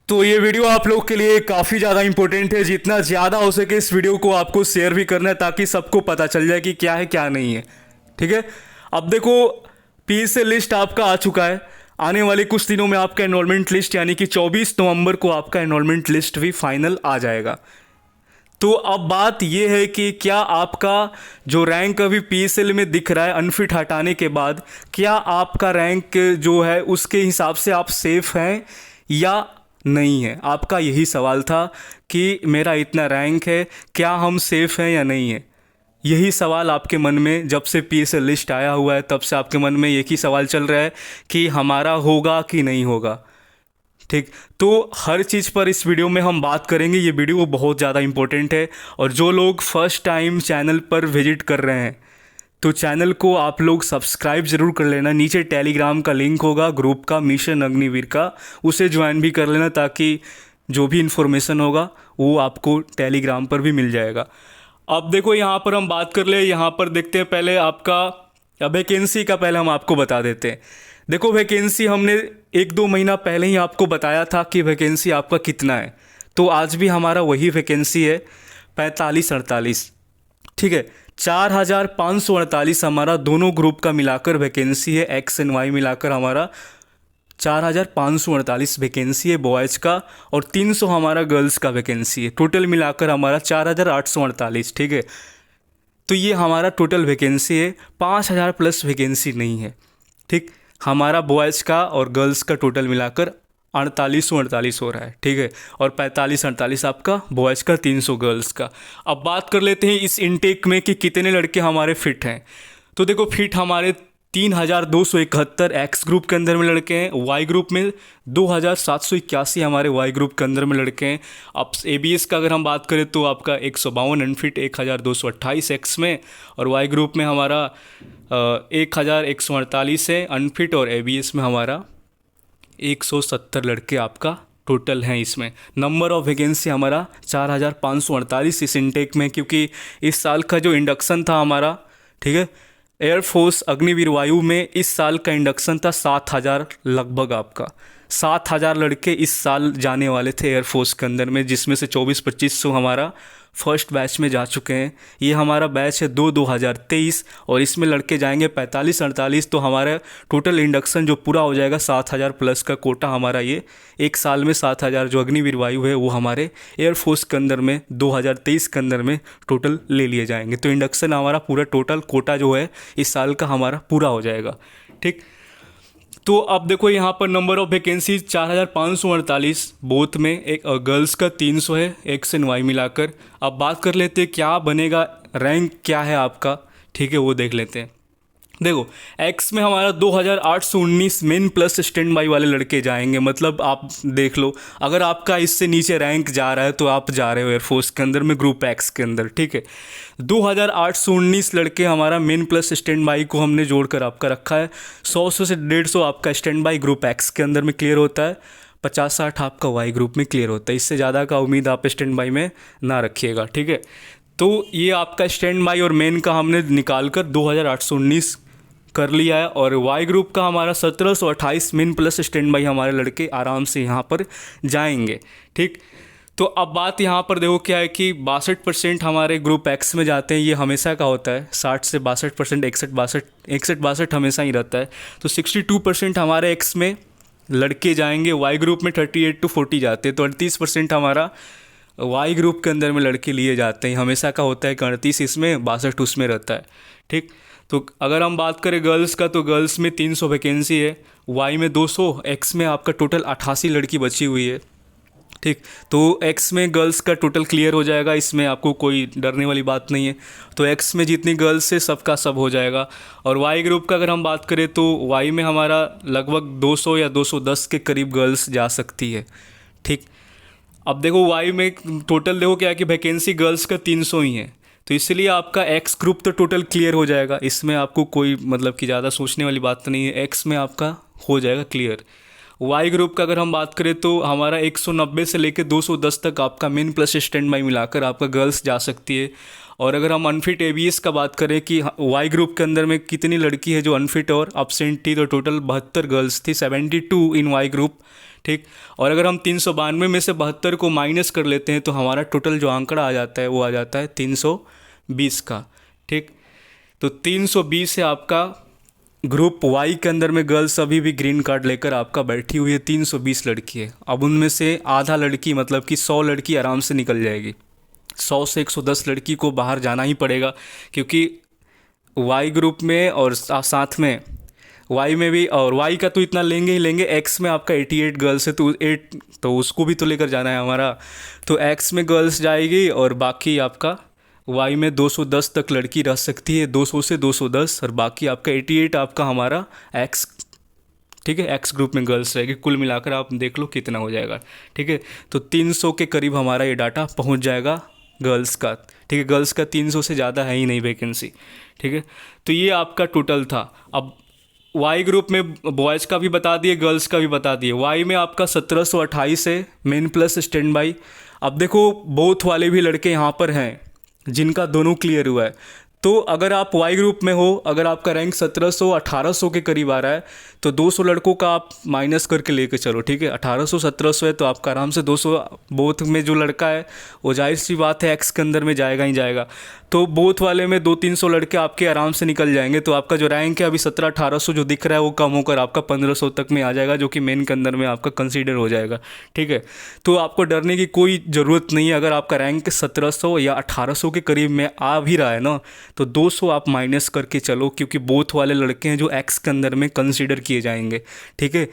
तो ये वीडियो आप लोग के लिए काफ़ी ज़्यादा इंपॉर्टेंट है। जितना ज़्यादा हो सके इस वीडियो को आपको शेयर भी करना है ताकि सबको पता चल जाए कि क्या है क्या नहीं है। ठीक है, अब देखो PSL लिस्ट आपका आ चुका है। आने वाले कुछ दिनों में आपका एनरोलमेंट लिस्ट यानी कि 24 नवंबर को आपका एनरोलमेंट लिस्ट भी फाइनल आ जाएगा। तो अब बात यह है कि क्या आपका जो रैंक अभी PSL में दिख रहा है अनफिट हटाने के बाद, क्या आपका रैंक जो है उसके हिसाब से आप सेफ हैं या नहीं है। आपका यही सवाल था कि मेरा इतना रैंक है, क्या हम सेफ हैं या नहीं है। यही सवाल आपके मन में जब से PSL लिस्ट आया हुआ है तब से आपके मन में एक ही सवाल चल रहा है कि हमारा होगा कि नहीं होगा। ठीक, तो हर चीज़ पर इस वीडियो में हम बात करेंगे। ये वीडियो बहुत ज़्यादा इंपॉर्टेंट है और जो लोग फर्स्ट टाइम चैनल पर विजिट कर रहे हैं तो चैनल को आप लोग सब्सक्राइब ज़रूर कर लेना। नीचे टेलीग्राम का लिंक होगा ग्रुप का, मिशन अग्निवीर का, उसे ज्वाइन भी कर लेना ताकि जो भी इन्फॉर्मेशन होगा वो आपको टेलीग्राम पर भी मिल जाएगा। अब देखो यहाँ पर हम बात कर ले, यहाँ पर देखते हैं पहले आपका वैकेंसी का पहले हम आपको बता देते हैं। देखो वैकेंसी हमने 1-2 महीना पहले ही आपको बताया था कि वैकेंसी आपका कितना है, तो आज भी हमारा वही वैकेंसी है 45-48। ठीक है, 4548 हमारा दोनों ग्रुप का मिलाकर वैकेंसी है। X एंड Y मिलाकर हमारा 4548 वैकेंसी है बॉयज़ का और 300 हमारा गर्ल्स का वैकेंसी है। टोटल मिलाकर हमारा 4848। ठीक है, तो ये हमारा टोटल वैकेंसी है। 5000 प्लस वैकेंसी नहीं है। ठीक, हमारा बॉयज़ का और गर्ल्स का टोटल मिलाकर 4848 हो रहा है। ठीक है, और 4548 आपका बॉयज़ का, 300 गर्ल्स का। अब बात कर लेते हैं इस इनटेक में कि कितने लड़के हमारे फिट हैं। तो देखो फिट हमारे 3271 एक्स ग्रुप के अंदर में लड़के हैं। वाई ग्रुप में 2781 हमारे वाई ग्रुप के अंदर में लड़के हैं। अब ABS का अगर हम बात करें तो आपका 152 अनफिट 1228 एक्स में, और वाई ग्रुप में हमारा 1148 है अनफिट, और ABS में हमारा 170 लड़के आपका टोटल हैं। इसमें नंबर ऑफ वैकेंसी हमारा 4548 इस इनटेक में, क्योंकि इस साल का जो इंडक्शन था हमारा, ठीक है, एयरफोर्स अग्निवीर वायु में इस साल का इंडक्शन था 7000 लगभग। आपका 7000 लड़के इस साल जाने वाले थे एयरफोर्स के अंदर में, जिसमें से 2400-2500 हमारा फर्स्ट बैच में जा चुके हैं। ये हमारा बैच है 2023 और इसमें लड़के जाएंगे 45-48। तो हमारा टोटल इंडक्शन जो पूरा हो जाएगा 7000 प्लस का कोटा हमारा, ये एक साल में 7000 जो अग्निवीर वायु है वो हमारे एयरफोर्स के अंदर में 2023 के अंदर में टोटल ले लिए जाएंगे। तो इंडक्शन हमारा पूरा टोटल कोटा जो है इस साल का हमारा पूरा हो जाएगा। ठीक, तो अब देखो यहाँ पर नंबर ऑफ वैकेंसी 4548 बोथ में, एक गर्ल्स का 300 है X एंड Y मिलाकर। अब बात कर लेते हैं क्या बनेगा, रैंक क्या है आपका। ठीक है, वो देख लेते हैं। देखो X में हमारा 2819 मेन प्लस स्टैंड बाई वाले लड़के जाएंगे। मतलब आप देख लो, अगर आपका इससे नीचे रैंक जा रहा है तो आप जा रहे हो एयरफोर्स के अंदर में ग्रुप X के अंदर। ठीक है, 2819 लड़के हमारा मेन प्लस स्टैंड बाई को हमने जोड़कर आपका रखा है। 100 से 150 आपका स्टैंड बाई ग्रुप X के अंदर में क्लियर होता है, 50-60 आपका Y ग्रुप में क्लियर होता है। इससे ज़्यादा का उम्मीद आप स्टैंड बाई में ना रखिएगा। ठीक है, तो ये आपका स्टैंड बाई और मेन का हमने निकाल कर 2819 कर लिया है, और वाई ग्रुप का हमारा 1728 मेन प्लस स्टैंड बाई हमारे लड़के आराम से यहाँ पर जाएंगे। ठीक, तो अब बात यहाँ पर देखो क्या है कि 62% हमारे ग्रुप X में जाते हैं। ये हमेशा का होता है, 60 से 62%, 61-62 हमेशा ही रहता है। तो 62% हमारे X में लड़के जाएंगे। वाई ग्रुप में 38-40 जाते हैं, तो 38% हमारा वाई ग्रुप के अंदर में लड़के लिए जाते हैं। हमेशा का होता है कि 38 इसमें, 62 उसमें रहता है। ठीक, तो अगर हम बात करें गर्ल्स का तो गर्ल्स में 300 वैकेंसी है, वाई में 200, X में आपका टोटल 88 लड़की बची हुई है। ठीक, तो X में गर्ल्स का टोटल क्लियर हो जाएगा, इसमें आपको कोई डरने वाली बात नहीं है। तो X में जितनी गर्ल्स है सबका सब हो जाएगा। और वाई ग्रुप का अगर हम बात करें तो वाई में हमारा लगभग 200 या 210 के करीब गर्ल्स जा सकती है। ठीक, अब देखो वाई में टोटल देखो क्या है कि वैकेंसी गर्ल्स का 300 ही है, तो इसलिए आपका X ग्रुप तो टोटल क्लियर हो जाएगा। इसमें आपको कोई मतलब कि ज़्यादा सोचने वाली बात नहीं है, X में आपका हो जाएगा क्लियर। वाई ग्रुप का अगर हम बात करें तो हमारा 190 से लेकर 210 तक आपका मेन प्लस स्टैंड बाई मिलाकर आपका गर्ल्स जा सकती है, और अगर हम अनफिट एबीएस का बात करें कि वाई ग्रुप के अंदर में कितनी लड़की है जो अनफिट और अब्सेंट थी, तो टोटल 72 गर्ल्स थी, 72 इन वाई ग्रुप। ठीक। और अगर हम 392 में से 72 को माइनस कर लेते हैं तो हमारा टोटल जो आंकड़ा आ जाता है वो आ जाता है 320 का। ठीक। तो 320 है आपका ग्रुप वाई के अंदर में गर्ल्स अभी भी ग्रीन कार्ड लेकर आपका बैठी हुई है, 320 लड़की है। अब उनमें से आधा लड़की मतलब कि 100 लड़की आराम से निकल जाएगी, 100 से 110 लड़की को बाहर जाना ही पड़ेगा, क्योंकि वाई ग्रुप में और साथ में वाई में भी, और वाई का तो इतना लेंगे ही लेंगे, एक्स में आपका 88 गर्ल्स है तो 8 तो उसको भी तो लेकर जाना है हमारा। तो एक्स में गर्ल्स जाएगी और बाकी आपका वाई में 210 तक लड़की रह सकती है, 200 से 210, और बाकी आपका 88 आपका हमारा एक्स। ठीक है, एक्स ग्रुप में गर्ल्स रहेगी। कुल मिलाकर आप देख लो कितना हो जाएगा। ठीक है, तो 300 के करीब हमारा ये डाटा पहुंच जाएगा गर्ल्स का। ठीक है, गर्ल्स का 300 से ज़्यादा है ही नहीं वैकेंसी। ठीक है, तो ये आपका टोटल था। अब वाई ग्रुप में बॉयज़ का भी बता दिए, गर्ल्स का भी बता दिए। वाई में आपका 1728 है मेन प्लस स्टैंड बाई। अब देखो बोथ वाले भी लड़के यहाँ पर हैं जिनका दोनों क्लियर हुआ है। तो अगर आप वाई ग्रुप में हो, अगर आपका रैंक 1700 1800 के करीब आ रहा है तो 200 लड़कों का आप माइनस करके लेके चलो। ठीक है, 1800 1700 है तो आपका आराम से 200 बोथ में जो लड़का है वो जाहिर सी बात है एक्स के अंदर में जाएगा ही जाएगा। तो बोथ वाले में 200-300 लड़के आपके आराम से निकल जाएंगे। तो आपका जो रैंक है अभी 1700-1800 जो दिख रहा है वो कम होकर आपका 1500 तक में आ जाएगा, जो कि मेन के अंदर में आपका कंसीडर हो जाएगा। ठीक है, तो आपको डरने की कोई ज़रूरत नहीं है। अगर आपका रैंक 1700 या 1800 के करीब में आ भी रहा है ना, तो 200 आप माइनस करके चलो, क्योंकि बोथ वाले लड़के हैं जो एक्स के अंदर में कंसीडर किए जाएंगे। ठीक है,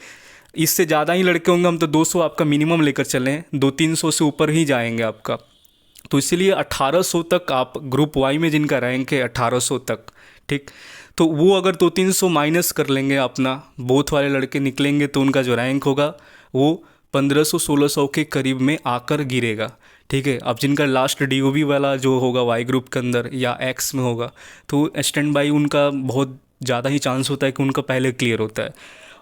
इससे ज़्यादा ही लड़के होंगे, हम तो 200 आपका मिनिमम लेकर चलें, 200-300 से ऊपर ही जाएंगे आपका। तो इसीलिए 1800 तक आप ग्रुप वाई में जिनका रैंक है 1800 तक। ठीक, तो वो अगर 200-300 माइनस कर लेंगे अपना, बोथ वाले लड़के निकलेंगे तो उनका जो रैंक होगा वो 1500-1600 के करीब में आकर गिरेगा। ठीक है, अब जिनका लास्ट डीओबी वाला जो होगा वाई ग्रुप के अंदर या एक्स में होगा तो स्टैंड बाई उनका बहुत ज़्यादा ही चांस होता है कि उनका पहले क्लियर होता है।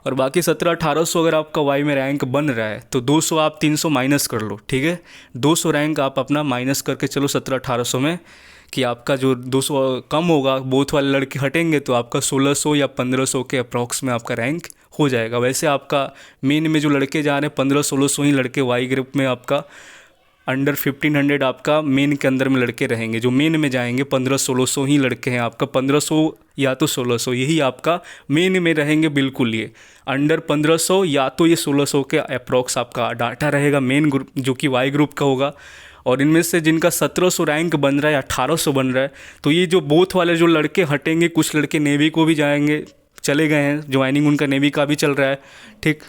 और बाकी 1700-1800 अगर आपका वाई में रैंक बन रहा है तो 200 आप 300 माइनस कर लो। ठीक है, 200 रैंक आप अपना माइनस करके चलो 1700-1800 में, कि आपका जो 200 कम होगा, बोथ वाले लड़के हटेंगे तो आपका 1600 या 1500 के अप्रॉक्स में आपका रैंक हो जाएगा। वैसे आपका मेन में जो लड़के जा रहे हैं 1500-1600 ही लड़के वाई ग्रुप में आपका अंडर 1500 आपका मेन के अंदर में लड़के रहेंगे। जो मेन में जाएंगे 1500-1600 ही लड़के हैं आपका, 1500 या तो 1600 यही आपका मेन में रहेंगे। बिल्कुल ये अंडर 1500 या तो ये 1600 के अप्रॉक्स आपका डाटा रहेगा मेन ग्रुप जो कि वाई ग्रुप का होगा। और इनमें से जिनका 1700 रैंक बन रहा है, 1800 बन रहा है, तो ये जो बोथ वाले जो लड़के हटेंगे, कुछ लड़के नेवी को भी जाएंगे, चले गए हैं, ज्वाइनिंग उनका नेवी का भी चल रहा है। ठीक,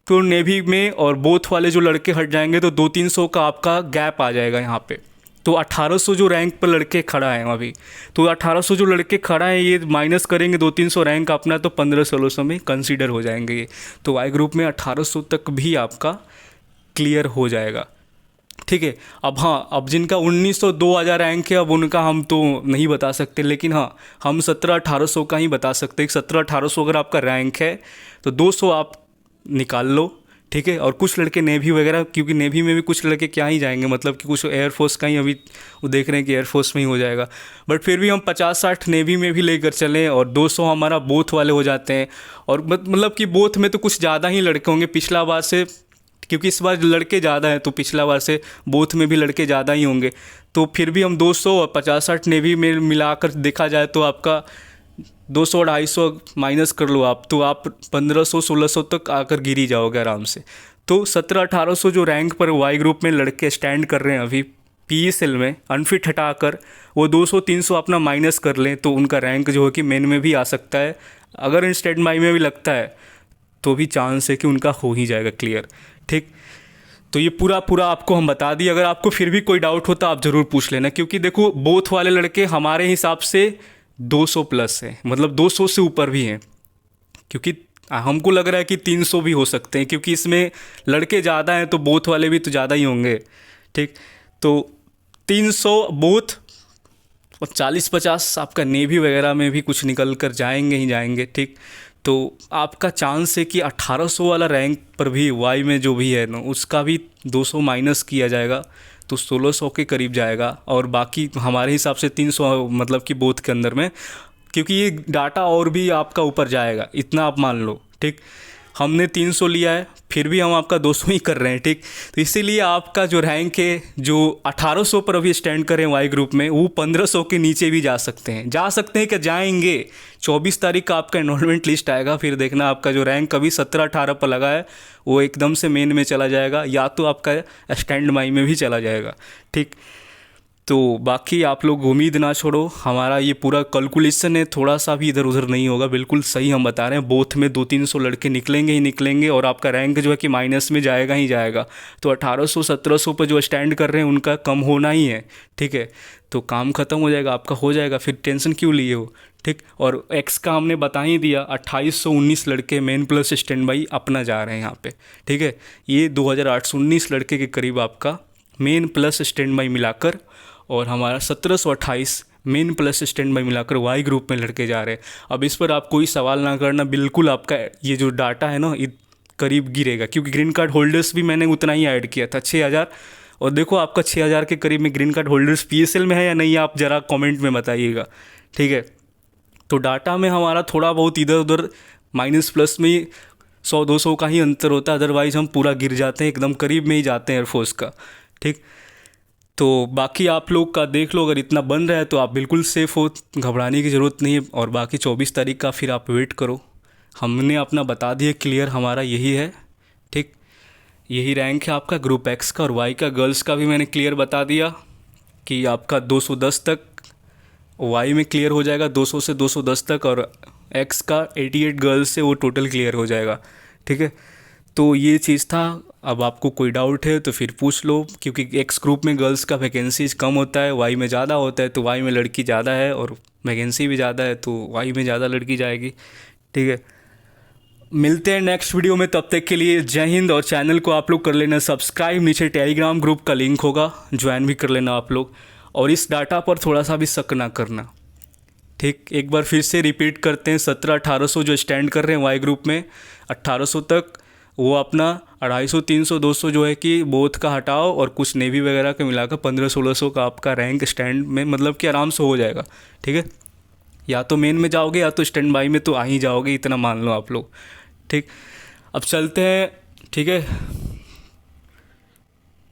तो नेवी में और बोथ वाले जो लड़के हट जाएंगे तो 200-300 का आपका गैप आ जाएगा यहाँ पे। तो 1800 जो रैंक पर लड़के खड़ा है अभी, तो 1800 जो लड़के खड़ा है ये माइनस करेंगे 200-300 रैंक अपना, तो 1500-1600 में कंसीडर हो जाएंगे ये। तो वाई ग्रुप में 1800 तक भी आपका क्लियर हो जाएगा। ठीक है, अब हाँ, अब जिनका 1900-2000 रैंक है अब उनका हम तो नहीं बता सकते, लेकिन हाँ हम 1700-1800 का ही बता सकते हैं। 1700-1800 अगर आपका रैंक है तो 200 आप निकाल लो। ठीक है, और कुछ लड़के नेवी वगैरह, क्योंकि नेवी में भी कुछ लड़के क्या ही जाएंगे, मतलब कि कुछ एयरफोर्स का ही अभी वो देख रहे हैं कि एयरफोर्स में ही हो जाएगा, बट फिर भी हम 50-60 नेवी में भी लेकर चलें और 200 हमारा बोथ वाले हो जाते हैं। और मतलब कि बोथ में तो कुछ ज़्यादा ही लड़के होंगे पिछला बार से, क्योंकि इस बार लड़के ज़्यादा हैं तो पिछला बार से बोथ में भी लड़के ज़्यादा ही होंगे। तो फिर भी हम 200 और 50-60 नेवी में मिलाकर देखा जाए तो आपका 200-250 माइनस कर लो आप, तो आप 1500-1600 तक आकर गिर ही जाओगे आराम से। तो 1700-1800 जो रैंक पर वाई ग्रुप में लड़के स्टैंड कर रहे हैं अभी पीएसएल में अनफिट हटाकर, वो 200-300 अपना माइनस कर लें तो उनका रैंक जो है कि मेन में भी आ सकता है। अगर स्टैंड बाई में भी लगता है तो भी चांस है कि उनका हो ही जाएगा क्लियर। ठीक, तो ये पूरा आपको हम बता दिए। अगर आपको फिर भी कोई डाउट होता आप ज़रूर पूछ लेना, क्योंकि देखो बोथ वाले लड़के हमारे हिसाब से 200 प्लस है, मतलब 200 से ऊपर भी हैं, क्योंकि हमको लग रहा है कि 300 भी हो सकते हैं, क्योंकि इसमें लड़के ज़्यादा हैं तो बोथ वाले भी तो ज़्यादा ही होंगे। ठीक, तो 300 बोथ और 40-50 आपका नेवी वगैरह में भी कुछ निकल कर जाएंगे ही जाएंगे। ठीक, तो आपका चांस है कि 1800 वाला रैंक पर भी वाई में जो भी है ना उसका भी 200 माइनस किया जाएगा तो 1600 के करीब जाएगा, और बाकी हमारे हिसाब से 300 मतलब कि बोथ के अंदर में, क्योंकि ये डाटा और भी आपका ऊपर जाएगा, इतना आप मान लो। ठीक, हमने 300 लिया है, फिर भी हम आपका 200 ही कर रहे हैं। ठीक, तो इसीलिए आपका जो रैंक है, जो 1800 पर अभी स्टैंड करें वाई ग्रुप में, वो 1500 के नीचे भी जा सकते हैं, क्या जाएंगे। 24 तारीख का आपका एनरोलमेंट लिस्ट आएगा, फिर देखना आपका जो रैंक अभी 17-18 पर लगा है वो एकदम से मेन में चला जाएगा, या तो आपका स्टैंड बाई में भी चला जाएगा। ठीक, तो बाकी आप लोग उम्मीद ना छोड़ो, हमारा ये पूरा कैलकुलेशन है, थोड़ा सा भी इधर उधर नहीं होगा, बिल्कुल सही हम बता रहे हैं। बोथ में 200-300 लड़के निकलेंगे ही निकलेंगे, और आपका रैंक जो है कि माइनस में जाएगा ही जाएगा। तो 1800-1700 पर जो स्टैंड कर रहे हैं उनका कम होना ही है। ठीक है, तो काम ख़त्म हो जाएगा, आपका हो जाएगा, फिर टेंशन क्यों लिए हो। ठीक, और एक्स का हमने बता ही दिया, 2819 लड़के मेन प्लस स्टैंड बाई अपना जा रहे हैं यहाँ पे। ठीक है, ये 2819 लड़के के करीब आपका मेन प्लस स्टैंड बाई मिलाकर, और हमारा 1728 मेन प्लस स्टैंड बाई मिलाकर वाई ग्रुप में लड़के जा रहे हैं। अब इस पर आप कोई सवाल ना करना, बिल्कुल आपका ये जो डाटा है ना करीब गिरेगा, क्योंकि ग्रीन कार्ड होल्डर्स भी मैंने उतना ही ऐड किया था, 6000। और देखो आपका 6000 के करीब में ग्रीन कार्ड होल्डर्स पीएसएल में है या नहीं, आप ज़रा कमेंट में बताइएगा। ठीक है, तो डाटा में हमारा थोड़ा बहुत इधर उधर माइनस प्लस में 100-200 का ही अंतर होता है, अदरवाइज़ हम पूरा गिर जाते हैं, एकदम करीब में ही जाते हैं एयरफोर्स का। ठीक, तो बाकी आप लोग का देख लो, अगर इतना बन रहा है तो आप बिल्कुल सेफ़ हो, घबराने की ज़रूरत नहीं है। और बाकी 24 तारीख का फिर आप वेट करो, हमने अपना बता दिया क्लियर, हमारा यही है। ठीक, यही रैंक है आपका ग्रुप एक्स का, और वाई का गर्ल्स का भी मैंने क्लियर बता दिया कि आपका 210 तक वाई में क्लियर हो जाएगा, 200 से 210 तक, और एक्स का 88 गर्ल्स से वो टोटल क्लियर हो जाएगा। ठीक है, तो ये चीज़ था। अब आपको कोई डाउट है तो फिर पूछ लो, क्योंकि एक्स ग्रुप में गर्ल्स का वैकेंसीज कम होता है, वाई में ज़्यादा होता है, तो वाई में लड़की ज़्यादा है और वैकेंसी भी ज़्यादा है, तो वाई में ज़्यादा लड़की जाएगी। ठीक है, मिलते हैं नेक्स्ट वीडियो में, तब तक के लिए जय हिंद। और चैनल को आप लोग कर लेना सब्सक्राइब, नीचे टेलीग्राम ग्रुप का लिंक होगा, ज्वाइन भी कर लेना आप लोग, और इस डाटा पर थोड़ा सा भी शक ना करना। ठीक, एक बार फिर से रिपीट करते हैं, 1700-1800 जो स्टैंड कर रहे हैं वाई ग्रुप में, 1800 तक वो अपना 250-300-200 जो है कि बोथ का हटाओ, और कुछ नेवी वगैरह के मिलाकर 1500-1600 का आपका रैंक स्टैंड में मतलब कि आराम से हो जाएगा। ठीक है, या तो मेन में जाओगे या तो स्टैंड बाई में तो आ ही जाओगे, इतना मान लो आप लोग। ठीक, अब चलते हैं। ठीक है।